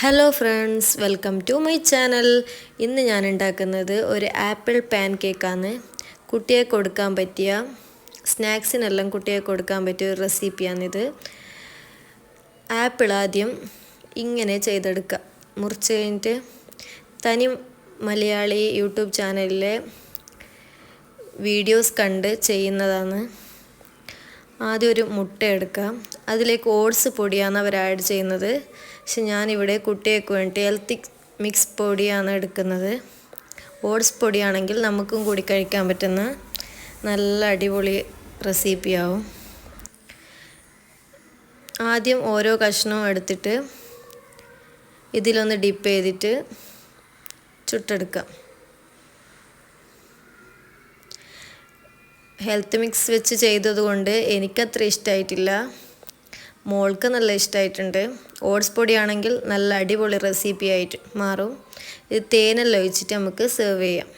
Hello friends, welcome to my channel. ഇന്ന് ഞാൻ ഉണ്ടാക്കുന്നത് ഒരു ആപ്പിൾ പാൻ കേക്കാണ്. കുട്ടിയെ കൊടുക്കാൻ പറ്റിയ സ്നാക്സിനെല്ലാം കുട്ടിയെ കൊടുക്കാൻ പറ്റിയ ഒരു റെസിപ്പിയാണിത്. ആപ്പിൾ ആദ്യം ഇങ്ങനെ ചെയ്തെടുക്കുക. മുറിച്ച് കഴിഞ്ഞിട്ട് തനി മലയാളി യൂട്യൂബ് ചാനലിലെ വീഡിയോസ് കണ്ട് ചെയ്യുന്നതാണ്. ആദ്യം ഒരു മുട്ട എടുക്കാം. അതിലേക്ക് ഓട്സ് പൊടിയാണ് അവർ ആഡ് ചെയ്യുന്നത്. പക്ഷെ ഞാനിവിടെ കുട്ടികൾക്ക് വേണ്ടി ഹെൽത്തി മിക്സ് പൊടിയാണ് എടുക്കുന്നത്. ഓട്സ് പൊടിയാണെങ്കിൽ നമുക്കും കൂടി കഴിക്കാൻ പറ്റുന്ന നല്ല അടിപൊളി റെസിപ്പിയാവും. ആദ്യം ഓരോ കഷ്ണവും എടുത്തിട്ട് ഇതിലൊന്ന് ഡിപ്പ് ചെയ്തിട്ട് ചുട്ടെടുക്കാം. ഹെൽത്ത് മിക്സ് വെച്ച് ചെയ്തതുകൊണ്ട് എനിക്കത്ര ഇഷ്ടമായിട്ടില്ല, മോൾക്ക് നല്ല ഇഷ്ടമായിട്ടുണ്ട്. ഓട്സ് പൊടിയാണെങ്കിൽ നല്ല അടിപൊളി റെസിപ്പി ആയിട്ട് മാറും. ഇത് തേനെല്ലാം ഒഴിച്ചിട്ട് നമുക്ക് സെർവ് ചെയ്യാം.